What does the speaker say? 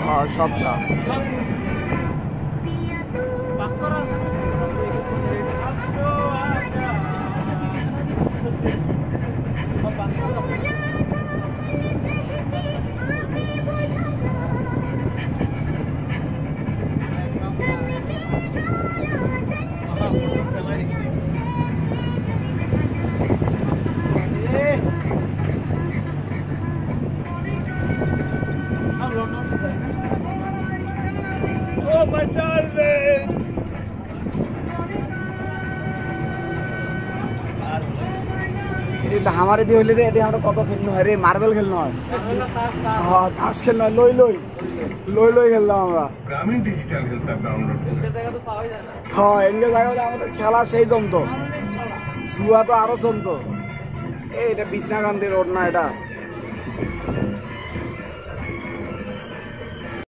হ্যাঁ সব চা हमारे दी हइले रे एडी हमरा कत खेलनो है रे मार्बल खेलनो है हां ताश खेलनो है लई लई लई लई खेललाम আমরা গ্রামীণ ডিজিটাল হেলথ অ্যাপ ডাউনলোড এর জায়গা তো পাওয়াই যায় না হ্যাঁ এঙ্গে জায়গা আমাদের খেলা সেই জমতো জুয়া তো আরো জমতো এই এটা বিছনাকান্দি রোড না এটা